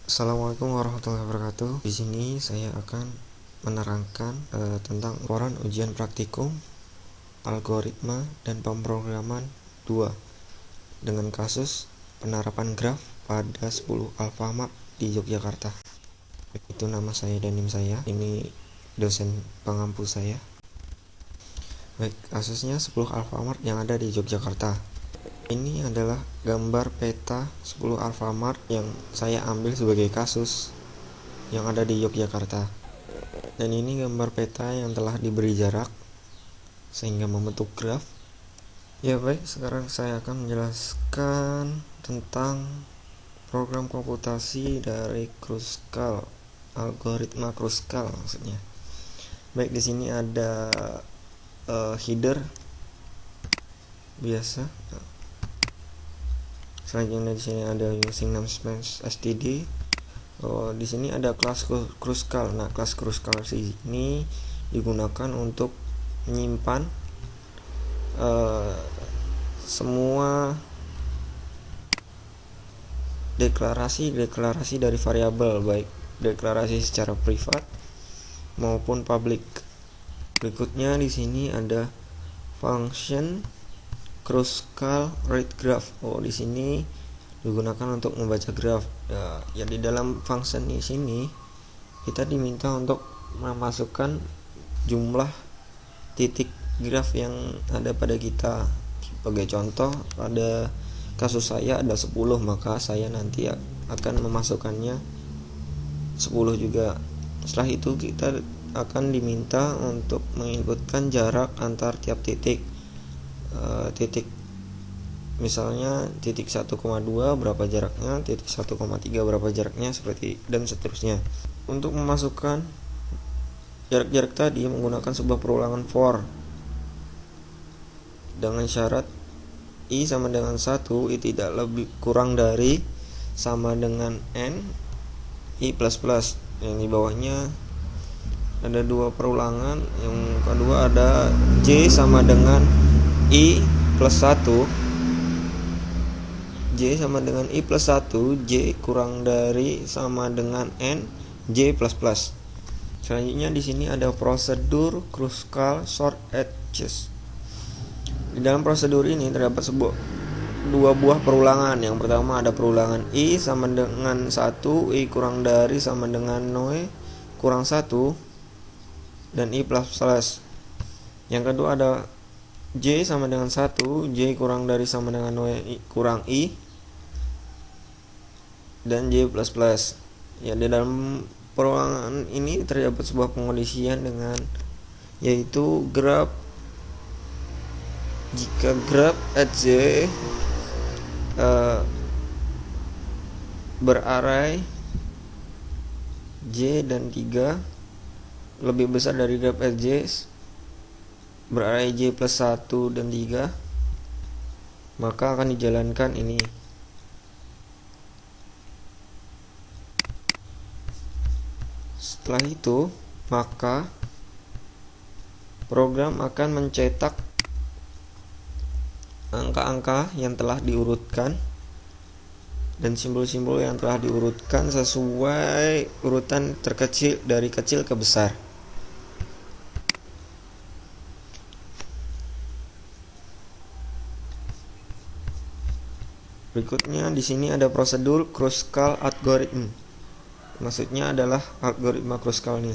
Assalamualaikum warahmatullahi wabarakatuh. Di sini saya akan menerangkan tentang laporan ujian praktikum algoritma dan pemrograman 2 dengan kasus penerapan graf pada 10 Alfamart di Yogyakarta. Itu nama saya dan NIM saya. Ini dosen pengampu saya. Baik, kasusnya 10 Alfamart yang ada di Yogyakarta. Ini adalah gambar peta 10 Alfamart yang saya ambil sebagai kasus yang ada di Yogyakarta. Dan ini gambar peta yang telah diberi jarak sehingga membentuk graf. Ya baik, sekarang saya akan menjelaskan tentang program komputasi dari Kruskal, algoritma Kruskal maksudnya. Baik, di sini ada header biasa. Selanjutnya di sini ada using namespace std. Di sini ada kelas Kruskal. Nah, kelas Kruskal ini digunakan untuk menyimpan semua deklarasi dari variabel, baik deklarasi secara privat maupun public. Berikutnya di sini ada function Kruskal read graph. Di sini digunakan untuk membaca graf. Ya di dalam function di sini kita diminta untuk memasukkan jumlah titik graf yang ada pada kita. Sebagai contoh, pada kasus saya ada 10, maka saya nanti akan memasukkannya 10 juga. Setelah itu kita akan diminta untuk menginputkan jarak antar tiap titik. Misalnya titik 1,2 berapa jaraknya, titik 1,3 berapa jaraknya, seperti dan seterusnya. Untuk memasukkan jarak-jarak tadi menggunakan sebuah perulangan for dengan syarat i sama dengan 1, i tidak lebih kurang dari sama dengan n, i plus plus. Yang di bawahnya ada dua perulangan. Yang kedua ada j sama dengan i plus 1, j sama dengan i plus 1, j kurang dari sama dengan n, j plus plus. Selanjutnya di sini ada prosedur Kruskal sort edges. Di dalam prosedur ini terdapat dua buah perulangan. Yang pertama ada perulangan i sama dengan 1, i kurang dari sama dengan noe kurang 1, dan i plus plus. Yang kedua ada j sama dengan 1, j kurang dari sama dengan noe kurang i, dan j plus plus. Ya, di dalam perulangan ini terdapat sebuah pengondisian dengan yaitu graf. Jika graf j berarray j dan 3 lebih besar dari graf j berarray j plus 1 dan 3, maka akan dijalankan ini. Setelah itu, maka program akan mencetak angka-angka yang telah diurutkan dan simbol-simbol yang telah diurutkan sesuai urutan terkecil dari kecil ke besar. Berikutnya di sini ada prosedur Kruskal algorithm. Maksudnya adalah algoritma Kruskal nih.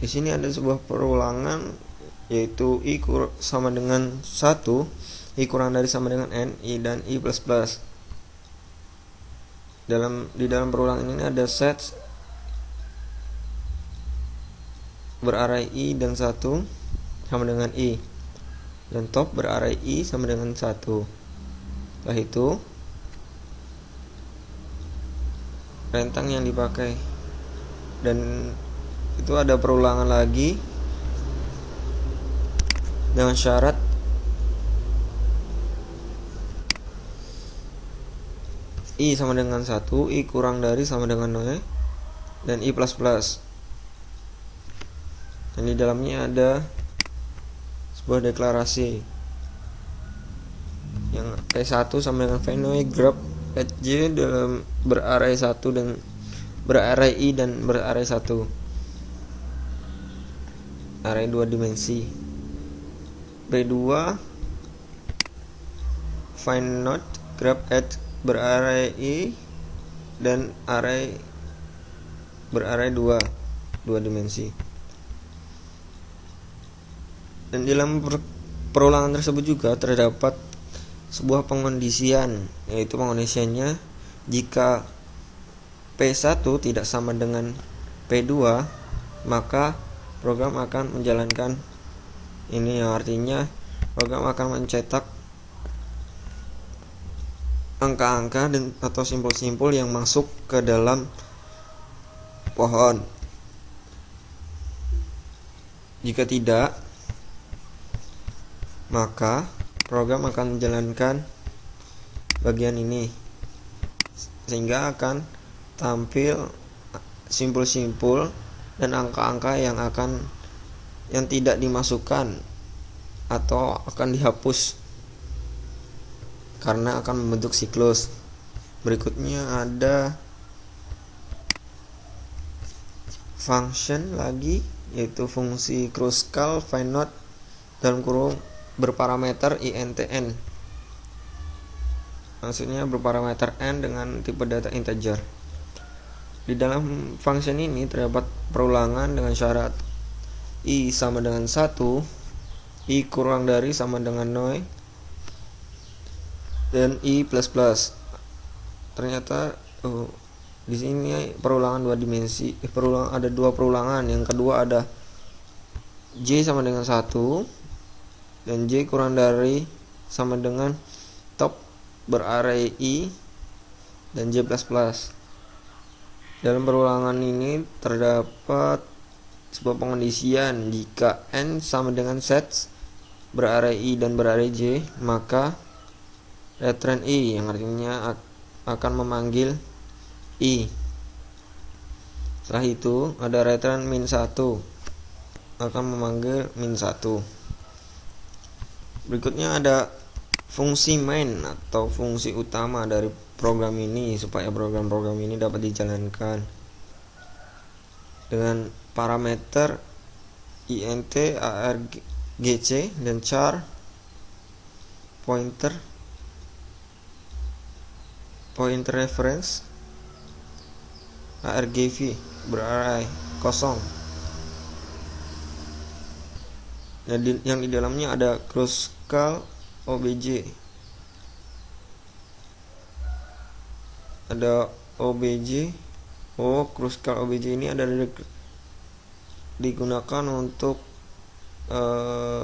Di sini ada sebuah perulangan yaitu i sama dengan 1, i kurang dari sama dengan n, i dan i plus plus. Di dalam perulangan ini ada set berarray i dan 1 sama dengan i, dan top berarray i sama dengan 1. Setelah itu rentang yang dipakai, dan itu ada perulangan lagi dengan syarat i sama dengan 1, i kurang dari sama dengan noe, dan i plus plus. Dan di dalamnya ada sebuah deklarasi yang T1 sama dengan Fenoy grab at J dalam berarray 1 dan berarray I dan berarray 1, array 2 dimensi. B2 find node grab at berarray I dan array berarray 2 dimensi. Dan dalam perulangan tersebut juga terdapat sebuah pengondisian, yaitu pengondisiannya jika P1 tidak sama dengan P2, maka program akan menjalankan ini, yang artinya program akan mencetak angka-angka dan atau simpul-simpul yang masuk ke dalam pohon. Jika tidak, maka program akan menjalankan bagian ini, sehingga akan tampil simpul-simpul dan angka-angka yang tidak dimasukkan atau akan dihapus karena akan membentuk siklus. Berikutnya ada function lagi, yaitu fungsi Kruskal find node dalam kurung berparameter intn, maksudnya berparameter n dengan tipe data integer. Di dalam function ini terdapat perulangan dengan syarat I sama dengan 1, I kurang dari sama dengan 0, dan I++. Ternyata di sini perulangan 2 dimensi, ada 2 perulangan. Yang kedua ada J sama dengan 1 dan J kurang dari sama dengan top berarray I dan J++. Dalam perulangan ini terdapat sebuah pengondisian, jika N sama dengan sets berarray I dan berarray J, maka return I, yang artinya akan memanggil I. Setelah itu ada return min 1, akan memanggil min 1. Berikutnya ada fungsi main atau fungsi utama dari program ini, supaya program-program ini dapat dijalankan dengan parameter int, argc, dan char, pointer reference, argv berarray kosong. Yang di dalamnya ada Kruskal obj, ada obj. Kruskal obj ini adalah digunakan untuk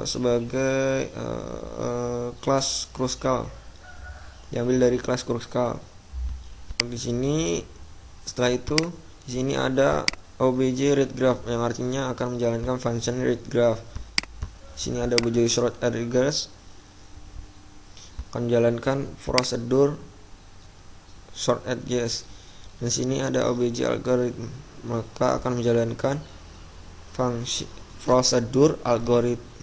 sebagai kelas Kruskal, diambil dari kelas Kruskal. Di sini setelah itu di sini ada obj read graph, yang artinya akan menjalankan function read graph. Di sini ada obj short address, akan menjalankan prosedur short address. Dan sini ada obj algorithm, maka akan menjalankan fungsi prosedur algorithm.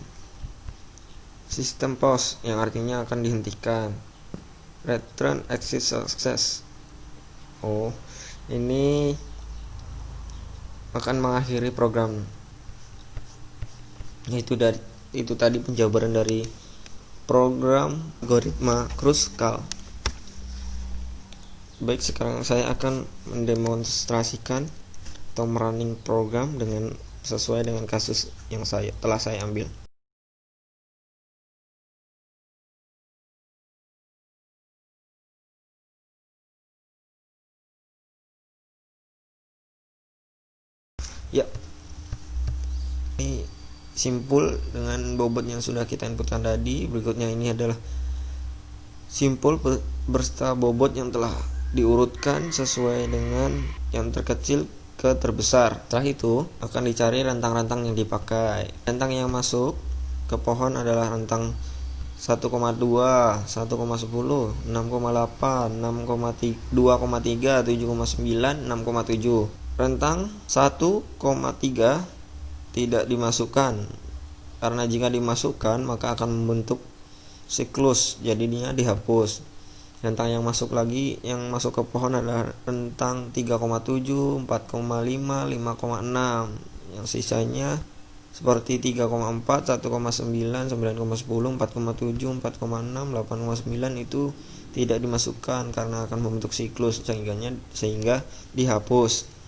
Sistem pause, yang artinya akan dihentikan. Return exit success. Ini akan mengakhiri program. Itu tadi penjabaran dari program algoritma Kruskal. Baik, sekarang saya akan mendemonstrasikan atau merunning program sesuai dengan kasus yang telah saya ambil. Ya, ini simpul dengan bobot yang sudah kita inputkan tadi. Berikutnya ini adalah simpul berserta bobot yang telah diurutkan sesuai dengan yang terkecil ke terbesar. Setelah itu akan dicari rentang-rentang yang dipakai. Rentang yang masuk ke pohon adalah rentang 1,2, 1,10, 6,8, 2,3, 7,9, 6,7. Rentang 1,3 tidak dimasukkan, karena jika dimasukkan maka akan membentuk siklus, jadinya dihapus. Rentang yang masuk ke pohon adalah rentang 3,7, 4,5, 5,6. Yang sisanya seperti 3,4, 1,9, 9,10, 4,7, 4,6, 8,9 itu tidak dimasukkan karena akan membentuk siklus sehingga dihapus.